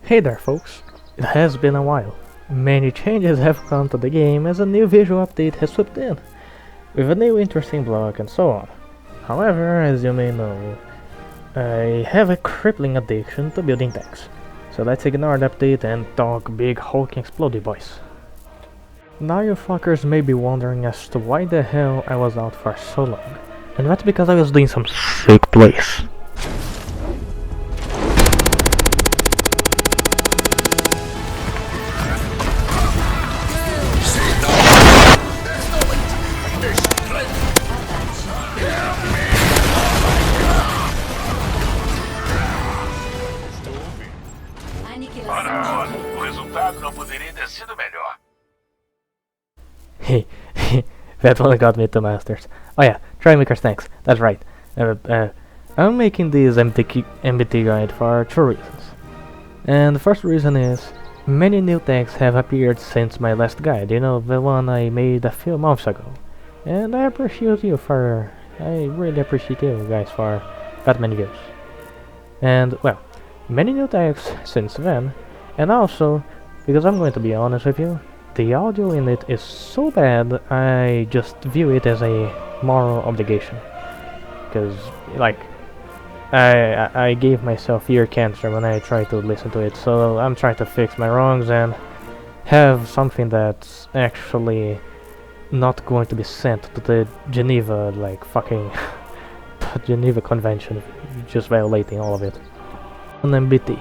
Hey there folks, it has been a while. Many changes have come to the game as a new visual update has swept in, with a new interesting block and so on. However, as you may know, I have a crippling addiction to building tanks. So let's ignore the update and talk big hulking explodey boys. Now you fuckers may be wondering as to why the hell I was out for so long. And that's because I was doing some sick plays. O resultado não poderia ter sido melhor. That one got me to masters. Oh yeah, Trailmakers, thanks. That's right. I'm making this MBT guide for two reasons. And the first reason is, many new tanks have appeared since my last guide, you know, the one I made a few months ago. And I really appreciate you guys for that many views. And, well, many new tanks since then, and also, because I'm going to be honest with you, the audio in it is so bad, I just view it as a moral obligation. Because, like, I gave myself ear cancer when I tried to listen to it, so I'm trying to fix my wrongs and have something that's actually not going to be sent to the Geneva, like, fucking Geneva Convention, just violating all of it. An MBT.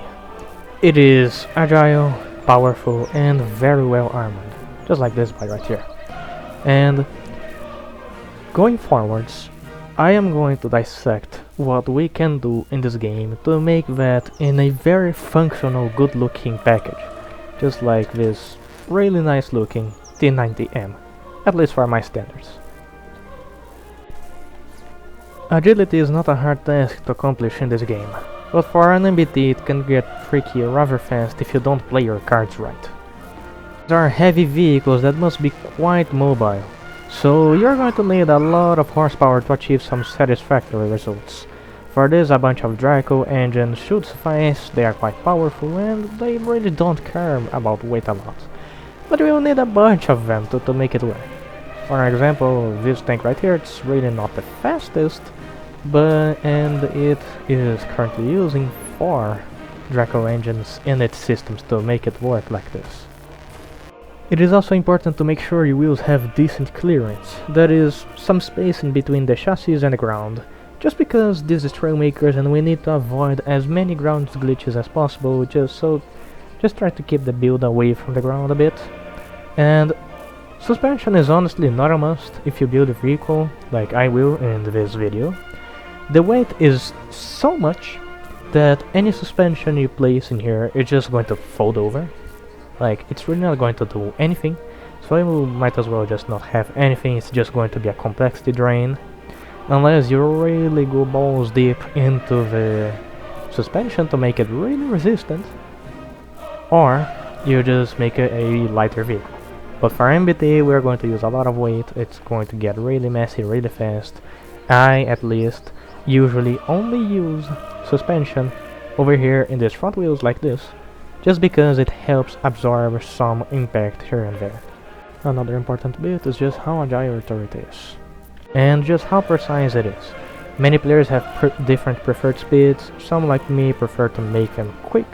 It is agile, powerful, and very well armored, just like this guy right here. And going forwards, I am going to dissect what we can do in this game to make that in a very functional, good-looking package, just like this really nice-looking T90M, at least for my standards. Agility is not a hard task to accomplish in this game, but for an MBT it can get tricky rather fast if you don't play your cards right. There are heavy vehicles that must be quite mobile, so you're going to need a lot of horsepower to achieve some satisfactory results. For this, a bunch of Draco engines should suffice. They are quite powerful and they really don't care about weight a lot. But you will need a bunch of them to make it work. For example, this tank right here, it's really not the fastest, and it is currently using 4 Draco engines in its systems to make it work like this. It is also important to make sure your wheels have decent clearance, that is, some space in between the chassis and the ground, just because this is Trailmakers and we need to avoid as many ground glitches as possible, just try to keep the build away from the ground a bit. And suspension is honestly not a must if you build a vehicle, like I will in this video. The weight is so much that any suspension you place in here is just going to fold over. Like, it's really not going to do anything, so you might as well just not have anything. It's just going to be a complexity drain, unless you really go balls deep into the suspension to make it really resistant, or you just make a lighter vehicle. But for MBT we're going to use a lot of weight. It's going to get really messy really fast. I, at least, usually only use suspension over here in these front wheels like this, just because it helps absorb some impact here and there. Another important bit is just how agile your turret is, and just how precise it is. Many players have different preferred speeds. Some, like me, prefer to make them quick,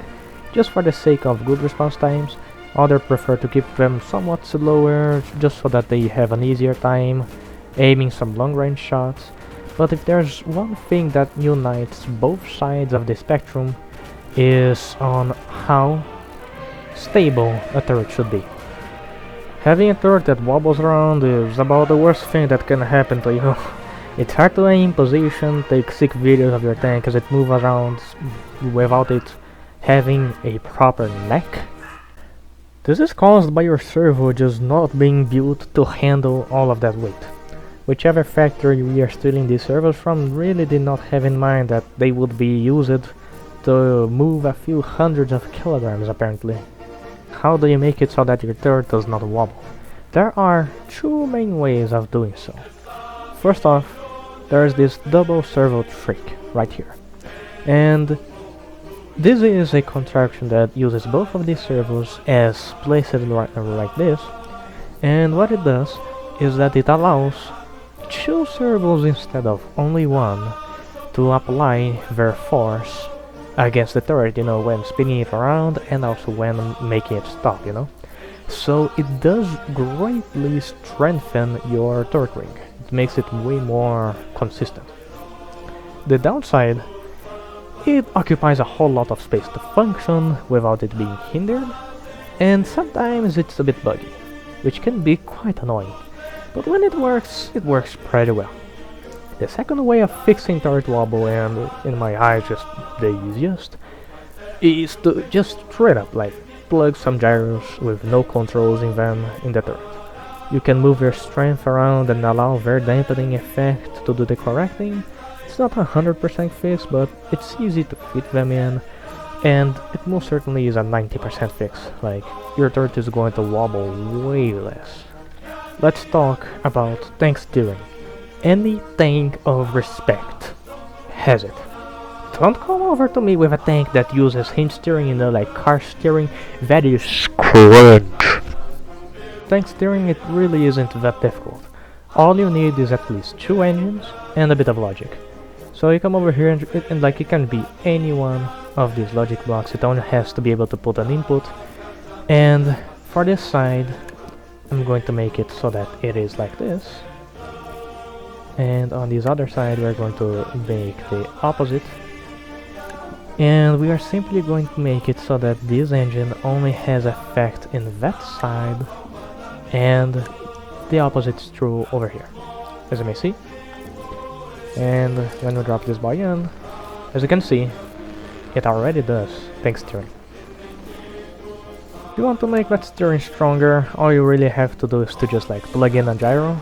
just for the sake of good response times. Others prefer to keep them somewhat slower, just so that they have an easier time aiming some long-range shots. But if there's one thing that unites both sides of the spectrum, is on how stable a turret should be. Having a turret that wobbles around is about the worst thing that can happen to you. It's hard to aim, position, take sick videos of your tank as it moves around without it having a proper neck. This is caused by your servo just not being built to handle all of that weight. Whichever factory we are stealing these servos from really did not have in mind that they would be used to move a few hundreds of kilograms apparently. How do you make it so that your turret does not wobble? There are 2 main ways of doing so. First off, there's this double servo trick right here. And This is a contraption that uses both of these servos as placed like this, and what it does is that it allows 2 servos instead of only 1 to apply their force against the turret, you know, when spinning it around and also when making it stop, you know. So it does greatly strengthen your turret ring. It makes it way more consistent. The downside, it occupies a whole lot of space to function without it being hindered, and sometimes it's a bit buggy, which can be quite annoying. But when it works pretty well. The second way of fixing turret wobble, and in my eyes just the easiest, is to just straight up like plug some gyros with no controls in them in the turret. You can move their strength around and allow their dampening effect to do the correct thing. It's not 100% fix, but it's easy to fit them in, and it most certainly is a 90% fix. Like, your turret is going to wobble way less. Let's talk about tank steering. Any tank of respect has it. Don't come over to me with a tank that uses hinge steering, you know, like car steering. That is cringe. Tank steering, it really isn't that difficult. All you need is at least 2 engines and a bit of logic. So you come over here and like it can be any one of these logic blocks. It only has to be able to put an input. And for this side, I'm going to make it so that it is like this. And on this other side, we're going to make the opposite. And we are simply going to make it so that this engine only has effect in that side, and the opposite is true over here, as you may see. And when we drop this boy in, as you can see, it already does tank steering. If you want to make that steering stronger, all you really have to do is to just like plug in a gyro.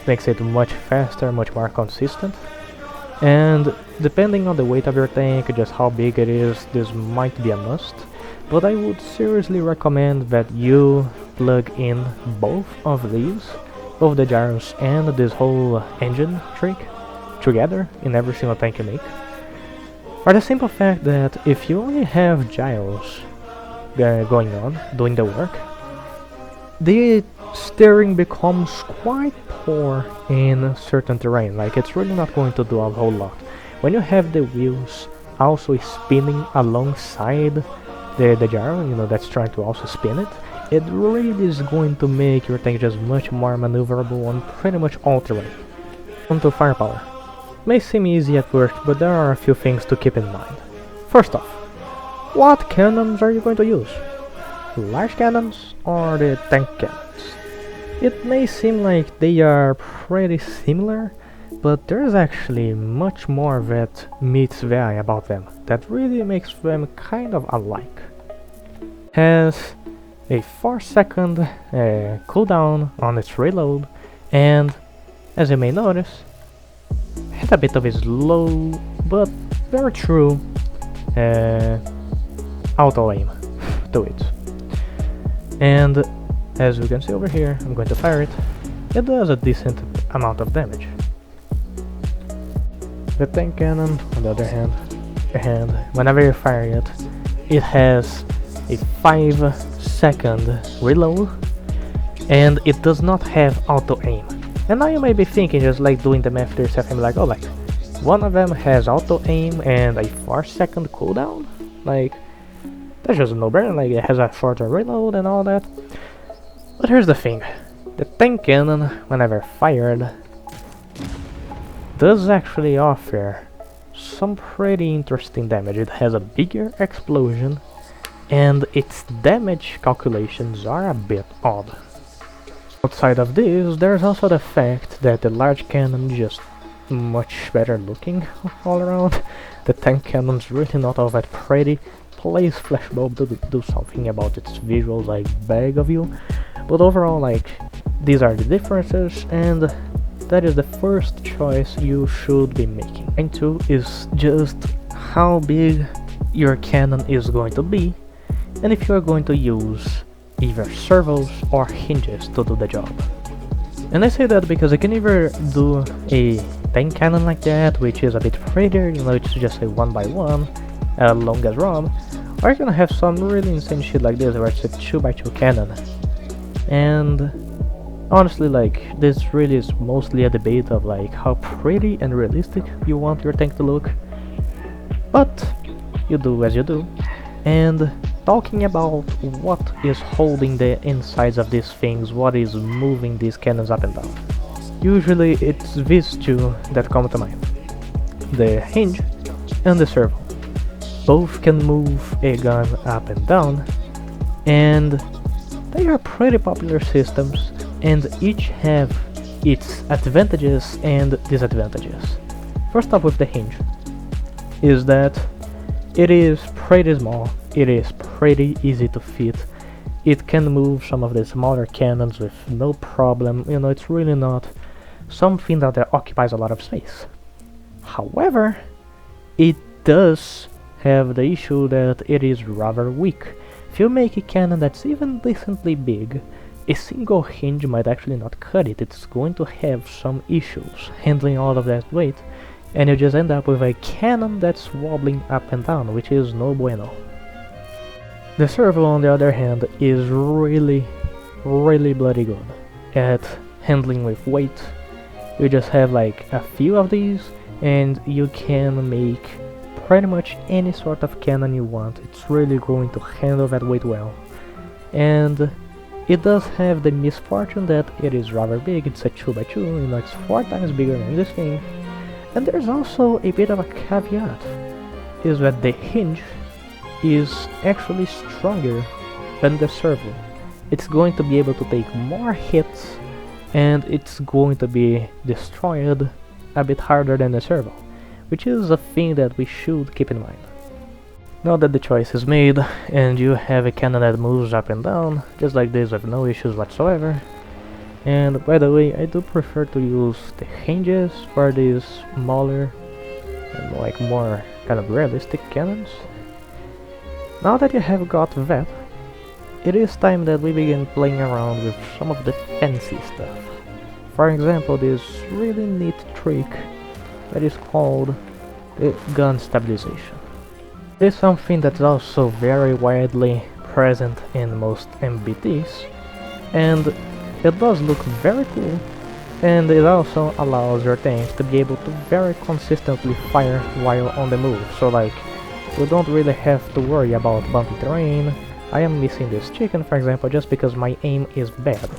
Makes it much faster, much more consistent. And depending on the weight of your tank, just how big it is, this might be a must. But I would seriously recommend that you plug in both of these, both the gyros and this whole engine trick, together in every single tank you make. For the simple fact that if you only have gyros going on, doing the work, the steering becomes quite poor in certain terrain. Like, it's really not going to do a whole lot. When you have the wheels also spinning alongside the gyro, you know, that's trying to also spin it, it really is going to make your tank just much more maneuverable on pretty much all terrain. Onto firepower. May seem easy at first, but there are a few things to keep in mind. First off, what cannons are you going to use? Large cannons or the tank cannons? It may seem like they are pretty similar, but there's actually much more that meets the eye about them that really makes them kind of alike. Has a 4-second cooldown on its reload, and as you may notice, has a bit of a slow but very true auto aim to it. And as you can see over here, I'm going to fire it. It does a decent amount of damage. The tank cannon, on the other hand, whenever you fire it, it has a 5-second reload, and it does not have auto aim. And now you may be thinking, just like doing the math to yourself, and like, oh, like one of them has auto aim and a 4-second cooldown. Like, that's just a no-brainer. Like, it has a shorter reload and all that. But here's the thing: the tank cannon, whenever fired, does actually offer some pretty interesting damage. It has a bigger explosion, and its damage calculations are a bit odd. Outside of this, there's also the fact that the large cannon is just much better looking all around. The tank cannon's really not all that pretty. Please Flashbulb to do something about its visuals, I beg of you. But overall, like, these are the differences, and that is the first choice you should be making. And 2 is just how big your cannon is going to be, and if you are going to use either servos or hinges to do the job. And I say that because you can either do a tank cannon like that, which is a bit prettier, you know, it's just a 1x1, a longest rod, or you're gonna have some really insane shit like this where it's a 2x2 cannon. And honestly, like, this really is mostly a debate of like how pretty and realistic you want your tank to look, but you do as you do. And talking about what is holding the insides of these things, what is moving these cannons up and down, usually it's these two that come to mind: the hinge and the servo. Both can move a gun up and down, and they are pretty popular systems, and each have its advantages and disadvantages. First up with the hinge is that it is pretty small, it is pretty easy to fit, it can move some of the smaller cannons with no problem, you know, it's really not something that occupies a lot of space. However, it does have the issue that it is rather weak. If you make a cannon that's even decently big, a single hinge might actually not cut it. It's going to have some issues handling all of that weight, and you just end up with a cannon that's wobbling up and down, which is no bueno. The servo, on the other hand, is really bloody good at handling with weight. You just have like a few of these and you can make pretty much any sort of cannon you want. It's really going to handle that weight well. And it does have the misfortune that it is rather big. It's a 2x2, you know, it's 4 times bigger than this thing. And there's also a bit of a caveat, is that the hinge is actually stronger than the servo. It's going to be able to take more hits, and it's going to be destroyed a bit harder than the servo, which is a thing that we should keep in mind. Now that the choice is made, and you have a cannon that moves up and down, just like this with no issues whatsoever. And by the way, I do prefer to use the hinges for these smaller and like more kind of realistic cannons. Now that you have got that, it is time that we begin playing around with some of the fancy stuff. For example, this really neat trick that is called the gun stabilization. It is something that's also very widely present in most MBTs, and it does look very cool, and it also allows your tank to be able to very consistently fire while on the move. So like, you don't really have to worry about bumpy terrain. I am missing this chicken, for example, just because my aim is bad,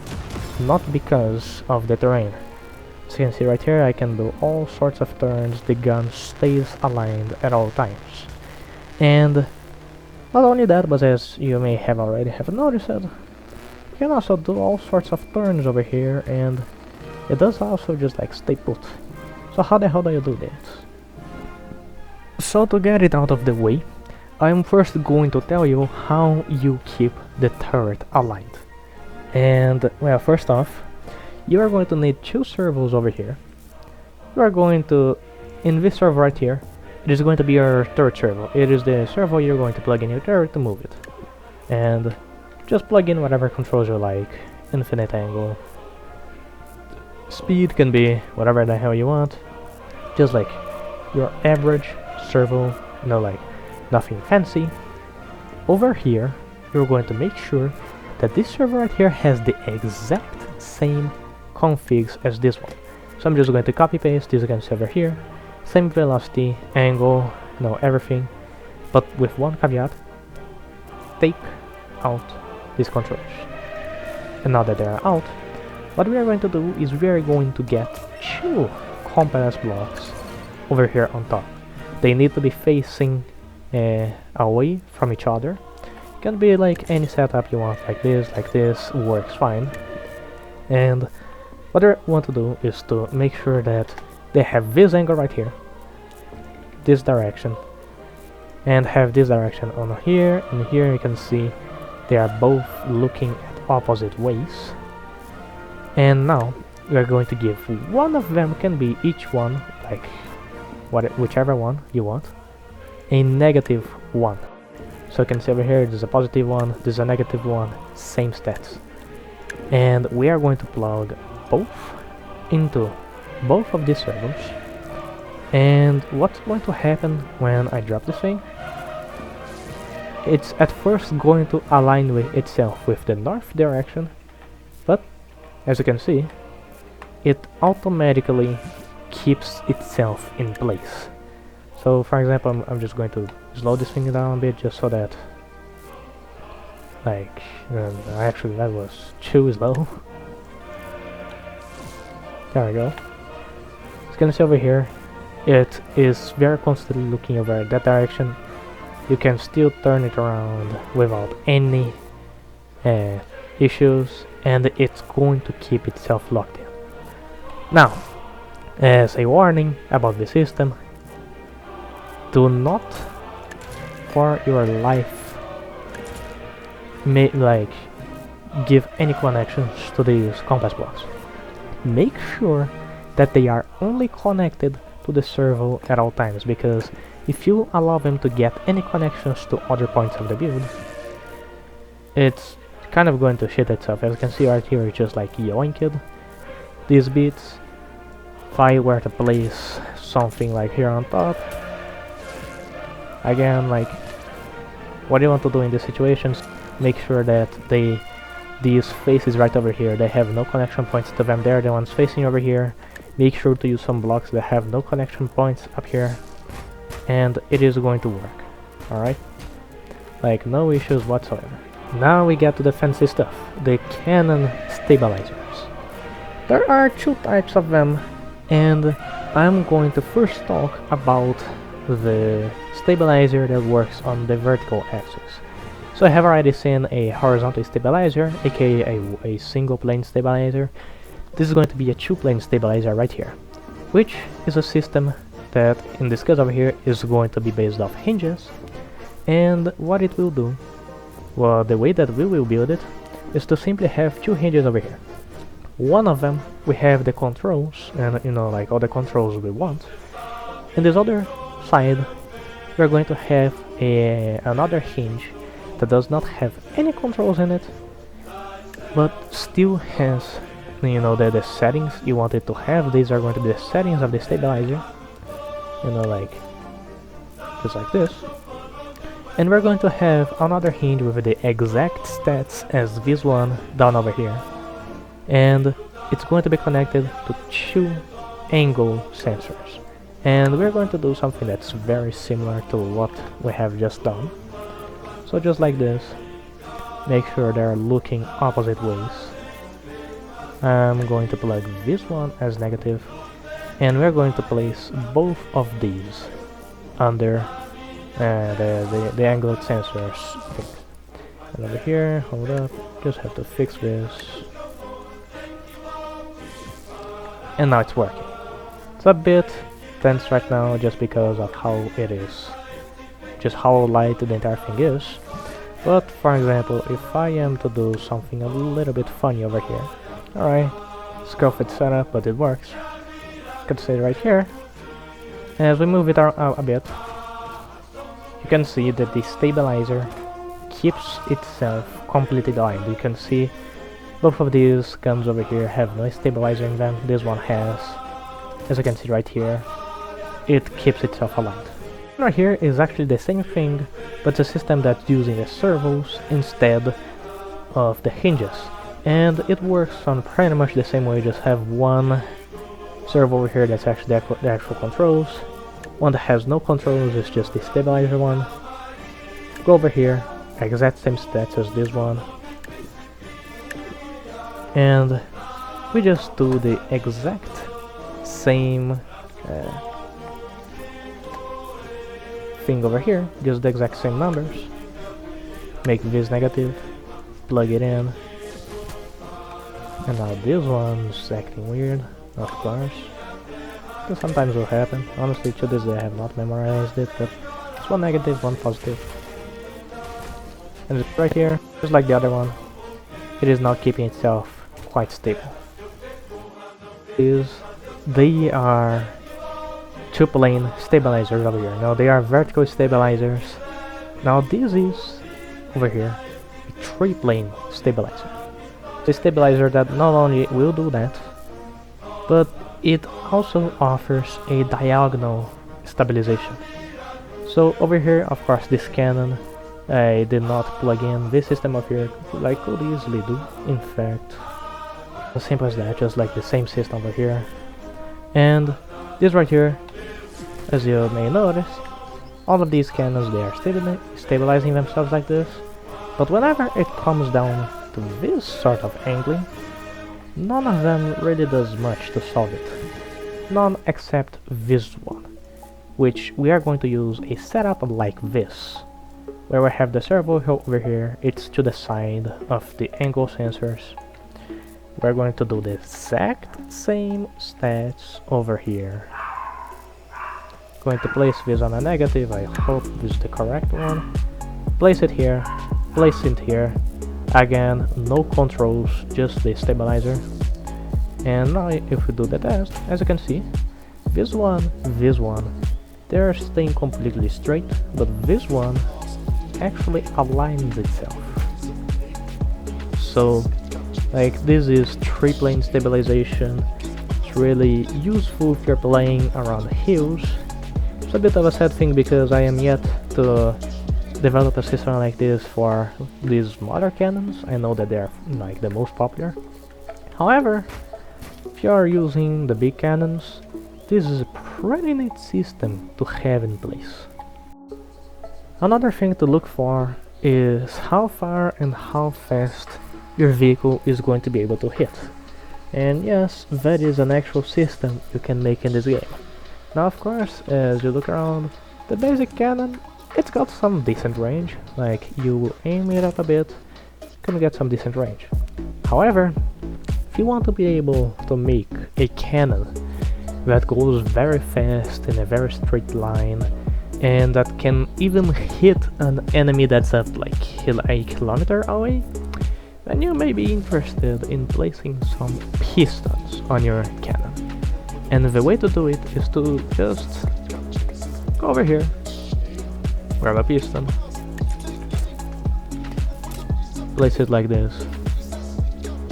not because of the terrain. As you can see right here, I can do all sorts of turns, the gun stays aligned at all times. And not only that, but as you may have already noticed, you can also do all sorts of turns over here, and it does also just like stay put. So how the hell do you do that? So to get it out of the way, I'm first going to tell you how you keep the turret aligned. And well, first off, you are going to need 2 servos over here. You are going to, in this servo right here, it is going to be your turret servo. It is the servo you're going to plug in your turret to move it. And just plug in whatever controls you like. Infinite angle. Speed can be whatever the hell you want. Just like your average servo, you know, like nothing fancy. Over here, you're going to make sure that this servo right here has the exact same configs as this one. So I'm just going to copy paste this against over here. Same velocity, angle, you know, everything. But with one caveat, take out these controls. And now that they are out, what we are going to do is we are going to get 2 compass blocks over here on top. They need to be facing away from each other. It can be like any setup you want, like this works fine. And what I want to do is to make sure that they have this angle right here, this direction, and have this direction on here, and here you can see they are both looking at opposite ways. And now we are going to give one of them, can be each one, like whichever one you want, a -1. So you can see over here there's a +1, there's a -1, same stats. And we are going to plug both into both of these servos. And what's going to happen when I drop this thing it's at first going to align with itself with the north direction, but as you can see, it automatically keeps itself in place. So for example, I'm just going to slow this thing down a bit just so that, like, actually that was too slow. There we go. As you can see over here, it is very constantly looking over that direction. You can still turn it around without any issues, and it's going to keep itself locked in. Now, as a warning about the system, do not for your life give any connections to these compass blocks. Make sure that they are only connected to the servo at all times, because if you allow them to get any connections to other points of the build, it's kind of going to shit itself. As you can see right here, it's just like yoinked these bits. If I were to place something like here on top, again, like, what you want to do in these situations, make sure that these faces right over here, they have no connection points to them. They're the ones facing over here. Make sure to use some blocks that have no connection points up here, and it is going to work. Alright? Like, no issues whatsoever. Now we get to the fancy stuff, the cannon stabilizers. There are two types of them, and I'm going to first talk about the stabilizer that works on the vertical axis. So I have already seen a horizontal stabilizer, aka a single plane stabilizer. This is going to be a two-plane stabilizer right here, which is a system that, in this case over here, is going to be based off hinges. And what it will do, well, the way that we will build it, is to simply have two hinges over here. One of them, we have the controls, and you know, like all the controls we want. And this other side, we're going to have another hinge that does not have any controls in it, but still has, you know, the settings you want it to have. These are going to be the settings of the stabilizer, you know, like just like this. And we're going to have another hinge with the exact stats as this one down over here, and it's going to be connected to two angle sensors. And we're going to do something that's very similar to what we have just done. So just like this, make sure they're looking opposite ways. I'm going to plug this one as negative, and we're going to place both of these under the angled sensors thing. And over here, hold up, just have to fix this. And now it's working. It's a bit tense right now just because of how it is, just how light the entire thing is. But for example, if I am to do something a little bit funny over here, alright, scuffed setup, but it works. You can see it right here. As we move it out a bit, you can see that the stabilizer keeps itself completely aligned. You can see both of these guns over here have no stabilizer in them. This one has. As you can see right here, it keeps itself aligned. Right here is actually the same thing, but it's a system that's using the servos instead of the hinges. And it works on pretty much the same way. You just have one servo over here that's actually the actual controls. One that has no controls is just the stabilizer one. Go over here, exact same stats as this one. And we just do the exact same thing over here, just the exact same numbers. Make this negative, plug it in, and now this one's acting weird, of course. This sometimes will happen. Honestly, to this day I have not memorized it, but it's one negative, one positive. And it's right here, just like the other one, it is not keeping itself quite stable. They are two-plane stabilizers over here. Now they are vertical stabilizers. Now this is over here a three-plane stabilizer. It's a stabilizer that not only will do that, but it also offers a diagonal stabilization. So over here, of course, this cannon I did not plug in this system up here, I could easily do, in fact. As simple as that, just like the same system over here. And this right here, as you may notice, all of these cannons, they are stabilizing themselves like this. But whenever it comes down to this sort of angling, none of them really does much to solve it. None except this one, which we are going to use a setup like this, where we have the servo over here, it's to the side of the angle sensors. We're going to do the exact same stats over here. Going to place this on a negative, I hope this is the correct one. Place it here, place it here. Again, no controls, just the stabilizer. And now if we do the test, as you can see, this one, they're staying completely straight, but this one actually aligns itself. So, like, this is 3-plane stabilization. It's really useful if you're playing around hills. It's a bit of a sad thing because I am yet to develop a system like this for these smaller cannons. I know that they're like the most popular. However, if you are using the big cannons, this is a pretty neat system to have in place. Another thing to look for is how far and how fast your vehicle is going to be able to hit. And yes, that is an actual system you can make in this game. Now of course, as you look around, the basic cannon, it's got some decent range, like you aim it up a bit, you can get some decent range. However, if you want to be able to make a cannon that goes very fast in a very straight line, and that can even hit an enemy that's at like a kilometer away, then you may be interested in placing some pistons on your cannon. And the way to do it is to just go over here, grab a piston, place it like this,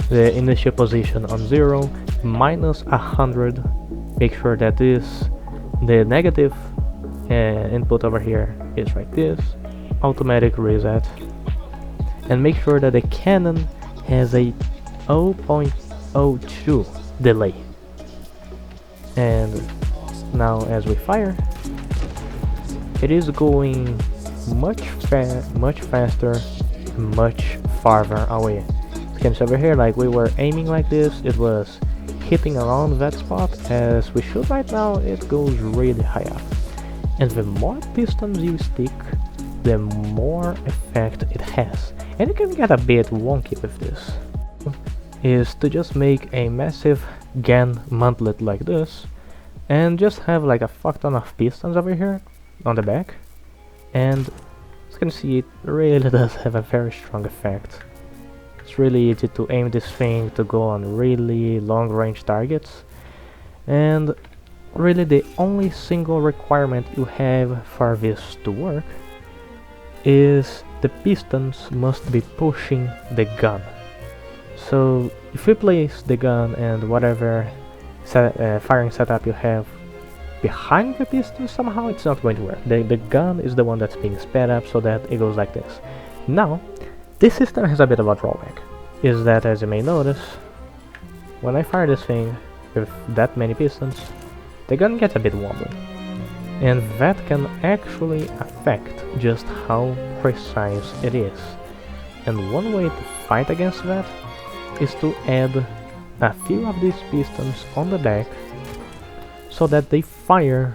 the initial position on 0, minus 100, make sure that the negative input over here is like this, automatic reset, and make sure that the cannon has a 0.02 delay. And now as we fire, it is going much faster, much farther away. You can see over here, like we were aiming like this, it was hitting around that spot. As we shoot right now, it goes really high up. And the more pistons you stick, the more effect it has. And you can get a bit wonky with this. Is to just make a massive GAN mantlet like this, and just have like a fuck ton of pistons over here on the back. And as you can see, it really does have a very strong effect. It's really easy to aim this thing to go on really long range targets, and really the only single requirement you have for this to work is the pistons must be pushing the gun. So if you place the gun and whatever firing setup you have behind the piston, somehow it's not going to work. The gun is the one that's being sped up so that it goes like this. Now, this system has a bit of a drawback, is that as you may notice, when I fire this thing with that many pistons, the gun gets a bit wobbly. And that can actually affect just how precise it is. And one way to fight against that is to add a few of these pistons on the back so that they fight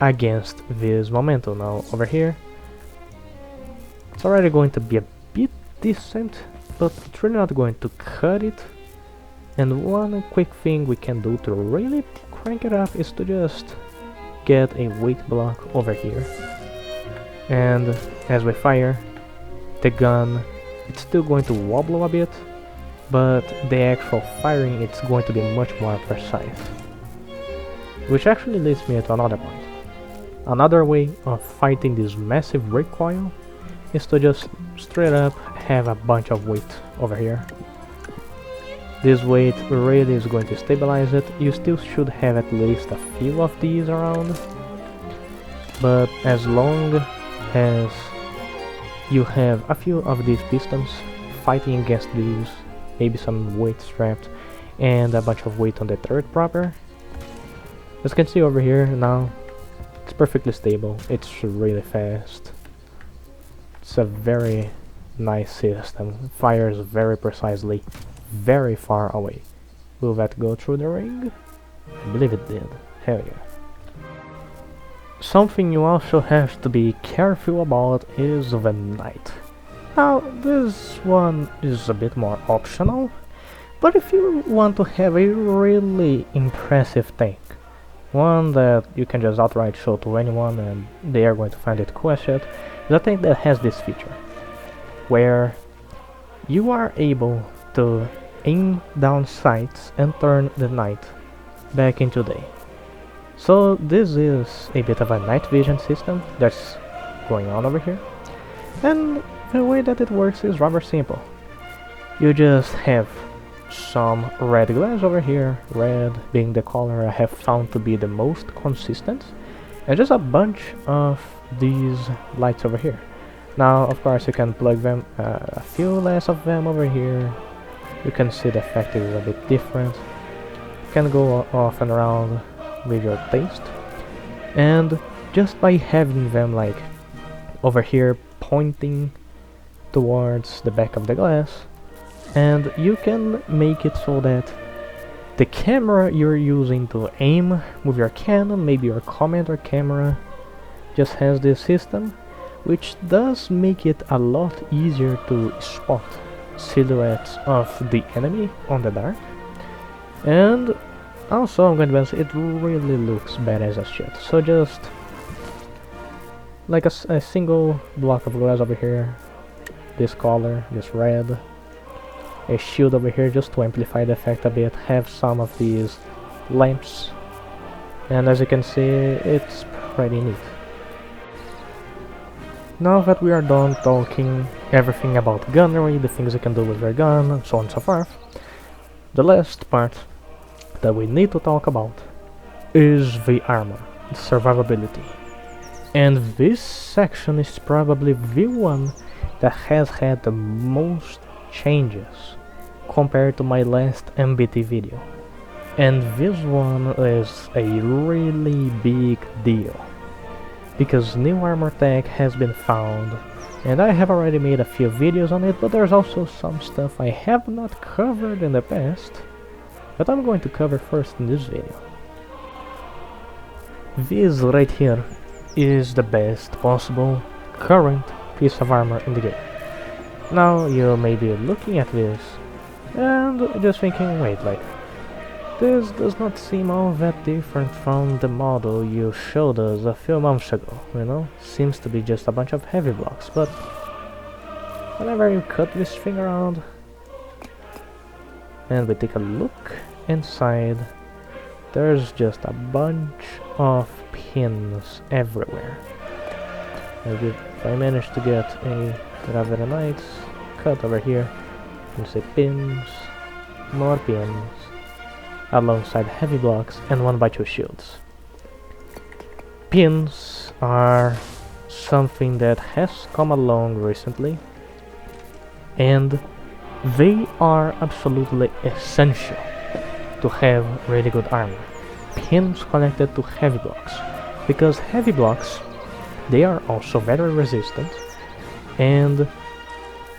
against this momentum. Now over here, it's already going to be a bit decent, but it's really not going to cut it. And one quick thing we can do to really crank it up is to just get a weight block over here. And as we fire, the gun, it's still going to wobble a bit, but the actual firing, it's going to be much more precise. Which actually leads me to another point. Another way of fighting this massive recoil is to just straight up have a bunch of weight over here. This weight really is going to stabilize it. You still should have at least a few of these around, but as long as you have a few of these pistons fighting against these, maybe some weight strapped, and a bunch of weight on the turret proper. As you can see over here now, it's perfectly stable, it's really fast. It's a very nice system, fires very precisely, very far away. Will that go through the ring? I believe it did. Hell yeah. Something you also have to be careful about is the night. Now, this one is a bit more optional, but if you want to have a really impressive tank, one that you can just outright show to anyone and they are going to find it cool as shit, is a tank that has this feature, where you are able to aim down sights and turn the night back into day. So this is a bit of a night vision system that's going on over here, and the way that it works is rather simple. You just have some red glass over here, red being the color I have found to be the most consistent, and just a bunch of these lights over here. Now of course you can plug them, a few less of them over here. You can see the effect is a bit different. You can go off and around with your taste, and just by having them like over here pointing towards the back of the glass, and you can make it so that the camera you're using to aim with your cannon, maybe your commander camera, just has this system, which does make it a lot easier to spot silhouettes of the enemy on the dark. And also I'm going to mention, it really looks badass as shit. So just like a single block of glass over here, this color, this red, a shield over here just to amplify the effect a bit, have some of these lamps, and as you can see, it's pretty neat. Now that we are done talking everything about gunnery, the things you can do with your gun, and so on and so forth, the last part that we need to talk about is the armor, the survivability. And this section is probably the one that has had the most changes compared to my last MBT video. And this one is a really big deal, because new armor tech has been found, and I have already made a few videos on it, but there's also some stuff I have not covered in the past that I'm going to cover first in this video. This right here is the best possible current piece of armor in the game. Now you may be looking at this and just thinking, wait, like, this does not seem all that different from the model you showed us a few months ago, you know? Seems to be just a bunch of heavy blocks, but whenever you cut this thing around and we take a look inside, there's just a bunch of pins everywhere. Maybe if I manage to get a rather nice cut over here, you can see pins, more pins, alongside heavy blocks and 1x2 shields. Pins are something that has come along recently, and they are absolutely essential to have really good armor. Pins connected to heavy blocks, because heavy blocks, they are also very resistant, and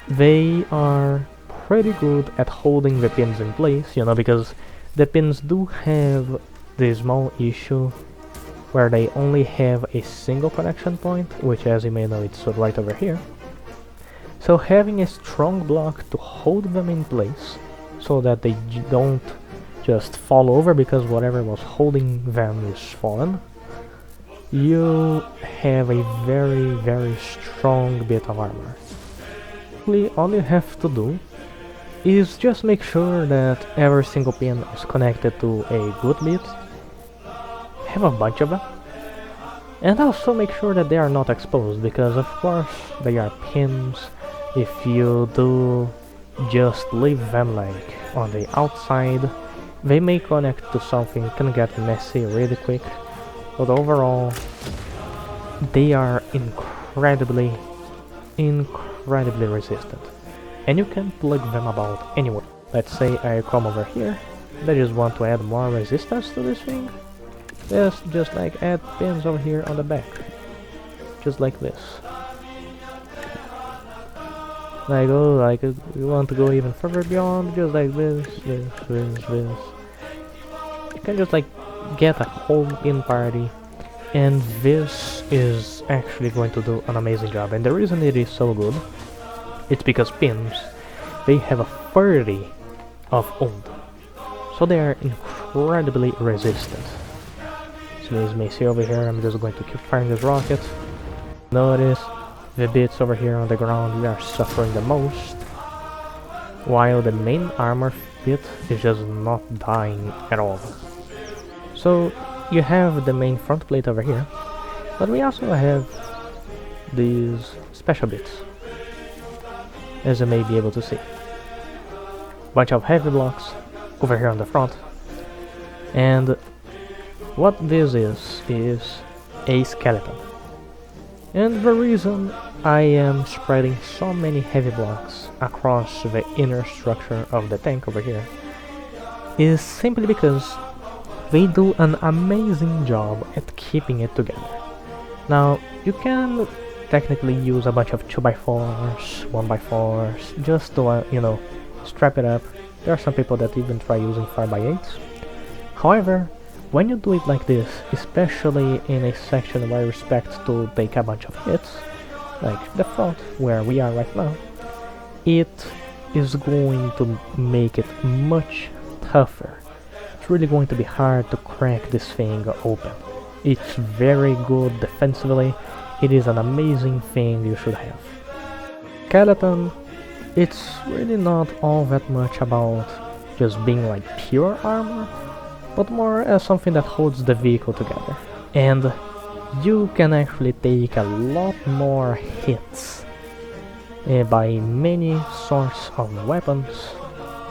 they are pretty good at holding the pins in place, you know, because the pins do have the small issue where they only have a single connection point, which, as you may know, it's right over here. So having a strong block to hold them in place so that they don't just fall over because whatever was holding them is fallen, you have a very, very strong bit of armor. All you have to do is just make sure that every single pin is connected to a good bit, have a bunch of them, and also make sure that they are not exposed, because of course they are pins. If you do just leave them like on the outside, they may connect to something, can get messy really quick, but overall they are incredible incredibly resistant, and you can plug them about anywhere. Let's say I come over here, I just want to add more resistance to this thing. Just like add pins over here on the back, just like this. Like, oh, like you want to go even further beyond, just like this. You can just like get a whole pin party, and this is actually going to do an amazing job. And the reason it is so good, it's because pins, they have a 30 of old, so they are incredibly resistant. So as you may see over here, I'm just going to keep firing this rocket. Notice the bits over here on the ground, we are suffering the most, while the main armor bit is just not dying at all. So you have the main front plate over here, but we also have these special bits, as you may be able to see. Bunch of heavy blocks over here on the front, and what this is a skeleton. And the reason I am spreading so many heavy blocks across the inner structure of the tank over here is simply because they do an amazing job at keeping it together. Now, you can technically use a bunch of 2x4s, 1x4s, just to, you know, strap it up. There are some people that even try using 5x8s. However, when you do it like this, especially in a section where you expect to take a bunch of hits, like the front where we are right now, it is going to make it much tougher. It's really going to be hard to crack this thing open. It's very good defensively. It is an amazing thing you should have. Skeleton, it's really not all that much about just being like pure armor, but more as something that holds the vehicle together. And you can actually take a lot more hits by many sorts of weapons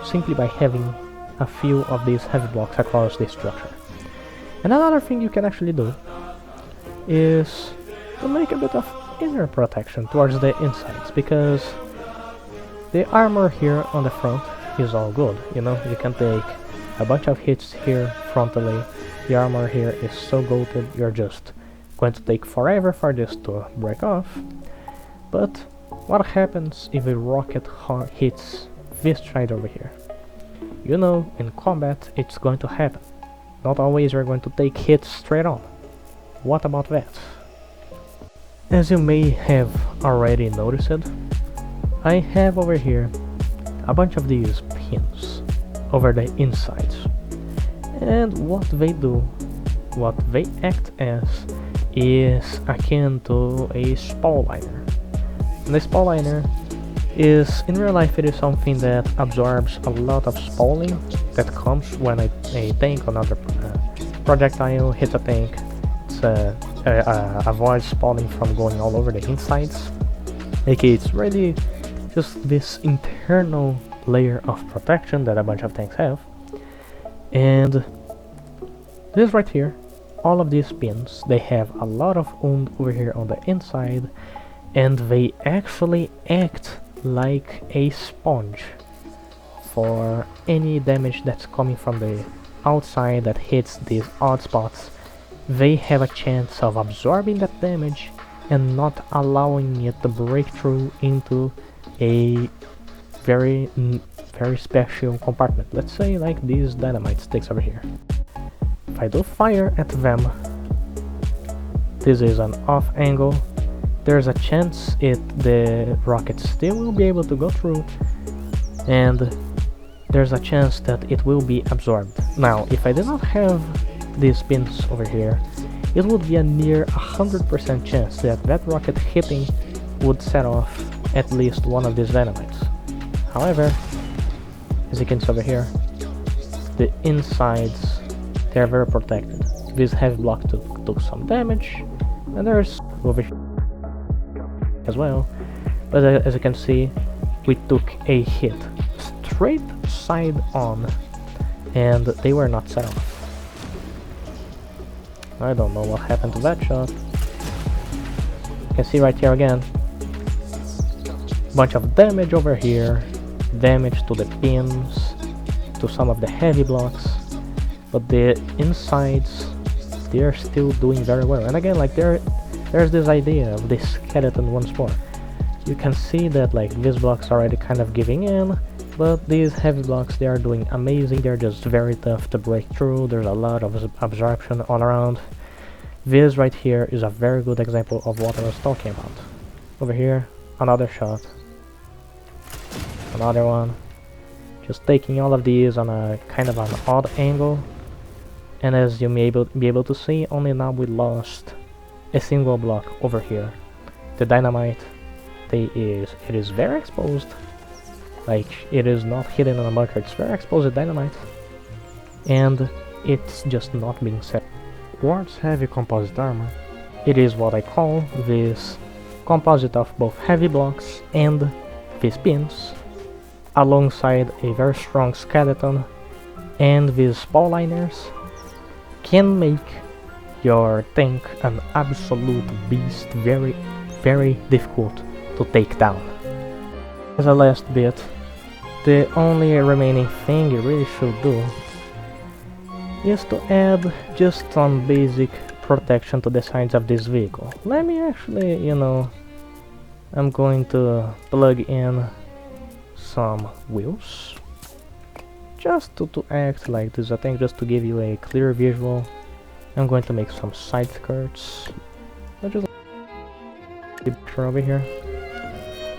simply by having a few of these heavy blocks across the structure. And another thing you can actually do is to make a bit of inner protection towards the insides, because the armor here on the front is all good, you know, you can take a bunch of hits here frontally. The armor here is so goated, you're just going to take forever for this to break off. But what happens if a rocket hits this side over here? You know, in combat it's going to happen. Not always you're going to take hits straight on. What about that? As you may have already noticed, I have over here a bunch of these pins over the insides, and what they do, what they act as, is akin to a Spall liner. And the Spall liner is, in real life, it is something that absorbs a lot of spalling that comes when a tank or another projectile hits a tank. It avoids spalling from going all over the insides. Okay, it's really just this internal layer of protection that a bunch of tanks have. And this right here, all of these pins, they have a lot of wound over here on the inside, and they actually act like a sponge for any damage that's coming from the outside that hits these odd spots. They have a chance of absorbing that damage and not allowing it to break through into a very special compartment. Let's say like these dynamite sticks over here. If I do fire at them, this is an off angle, there's a chance the rocket still will be able to go through, and there's a chance that it will be absorbed. Now, if I did not have these pins over here, it would be a near 100% chance that that rocket hitting would set off at least one of these dynamites. However, as you can see over here, the insides, they're very protected. This heavy block took some damage, and there's over here as well, but as you can see, we took a hit straight side on, and they were not set off. I don't know what happened to that shot. You can see right here again, bunch of damage over here, damage to the pins, to some of the heavy blocks, but the insides, they're still doing very well. And again, like there's this idea of this skeleton once more. You can see that like these blocks are already kind of giving in, but these heavy blocks, they are doing amazing. They're just very tough to break through. There's a lot of absorption all around. This right here is a very good example of what I was talking about. Over here, another shot, another one, just taking all of these on a kind of an odd angle. And as you may be able to see, only now we lost a single block over here. The dynamite, it is very exposed. Like, it is not hidden in a bunker, it's very exposed dynamite. And it's just not being set. Quartz heavy composite armor. It is what I call this composite of both heavy blocks and these pins, alongside a very strong skeleton and these Spall liners, can make your tank an absolute beast, very, very difficult to take down. As a last bit, the only remaining thing you really should do is to add just some basic protection to the sides of this vehicle. Let me actually, I'm going to plug in some wheels, just to act like this, I think, just to give you a clear visual. I'm going to make some side skirts. I'll just picture over here,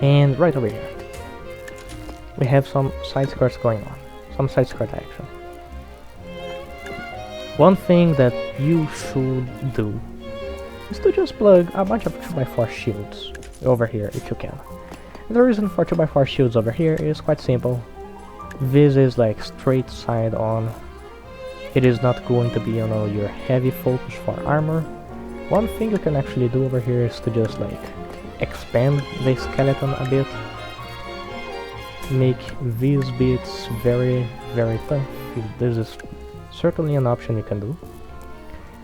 and right over here we have some side skirts going on, some side skirt action. One thing that you should do is to just plug a bunch of 2x4 shields over here if you can. And the reason for 2x4 shields over here is quite simple. This is like straight side on. It is not going to be, your heavy focus for armor. One thing you can actually do over here is to just like expand the skeleton a bit. Make these bits very, very tough. This is certainly an option you can do.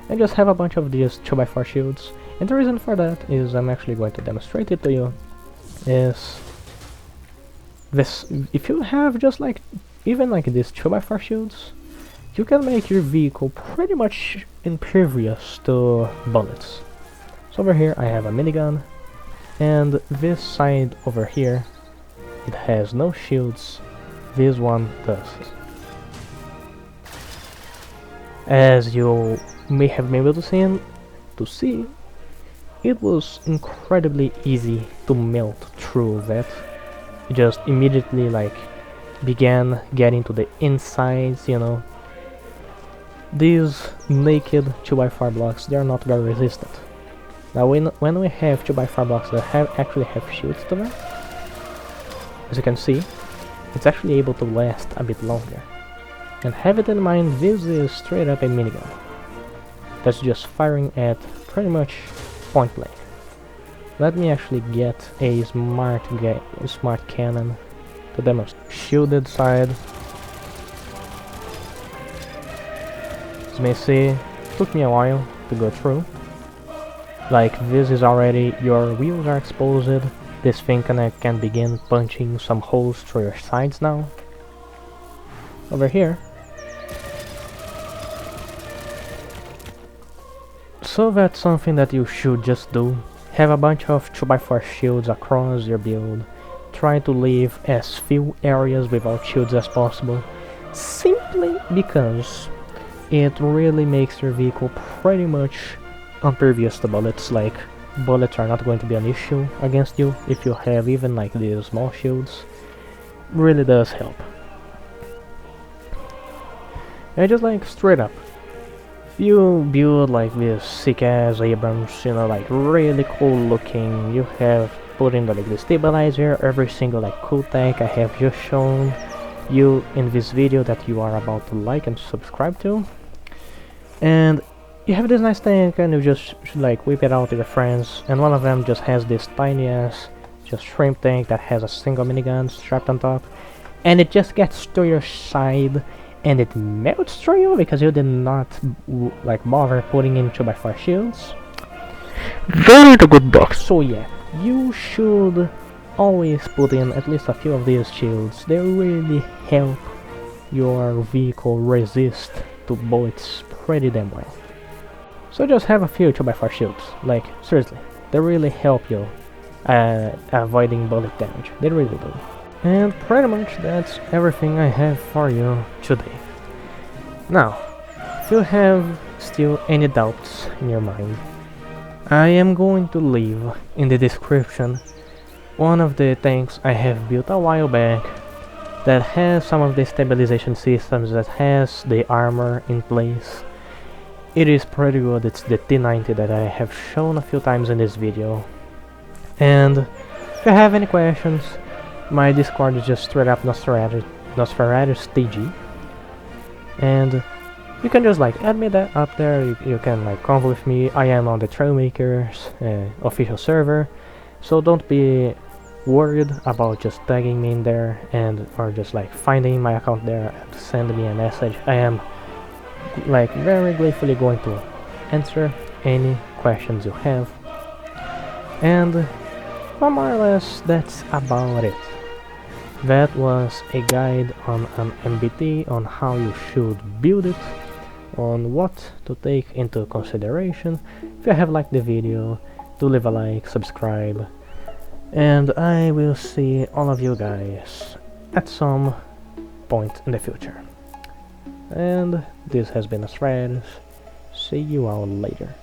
And just have a bunch of these 2x4 shields. And the reason for that is I'm actually going to demonstrate it to you. Is this, if you have just like, even like these 2x4 shields, you can make your vehicle pretty much impervious to bullets. So over here I have a minigun, and this side over here, it has no shields. This one does. As you may have been able to see, it was incredibly easy to melt through that. It just immediately like began getting to the insides, These naked 2x4 blocks, they are not very resistant. Now when we have 2x4 blocks that actually have shields to them, as you can see, it's actually able to last a bit longer. And have it in mind, this is straight up a minigun that's just firing at pretty much point blank. Let me actually get a smart cannon to demonstrate. Shielded side. As you may see, it took me a while to go through. Like, this is already, your wheels are exposed. This thing can begin punching some holes through your sides now. Over here. So that's something that you should just do. Have a bunch of 2x4 shields across your build. Try to leave as few areas without shields as possible. Simply because it really makes your vehicle pretty much impervious to bullets. Like, bullets are not going to be an issue against you if you have even like these small shields. Really does help. And just like straight up, you build like this sick ass Abrams, like really cool looking. You have put in like the stabilizer, every single like cool tank I have just shown you in this video that you are about to like and subscribe to. And you have this nice tank and you just like whip it out to your friends, and one of them just has this tiny ass just shrimp tank that has a single minigun strapped on top, and it just gets to your side and it melts through you because you did not like bother putting in 2x4 shields. Very good box. So yeah, you should always put in at least a few of these shields. They really help your vehicle resist to bullets pretty damn well. So just have a few 2x4 shields, like seriously, they really help you avoiding bullet damage, they really do. And pretty much that's everything I have for you today. Now, if you have still any doubts in your mind, I am going to leave in the description one of the tanks I have built a while back that has some of the stabilization systems, that has the armor in place. It is pretty good. It's the T90 that I have shown a few times in this video. And if you have any questions, my Discord is just straight up Nosferatu TG, and you can just like add me that up there. You can like convo with me. I am on the Trailmakers official server, so don't be worried about just tagging me in there or just like finding my account there and send me a message. I am like very gratefully going to answer any questions you have. And well, more or less that's about it. That was a guide on an MBT, on how you should build it, on what to take into consideration. If you have liked the video, do leave a like, subscribe, and I will see all of you guys at some point in the future. And this has been Nosferatu. See you all later.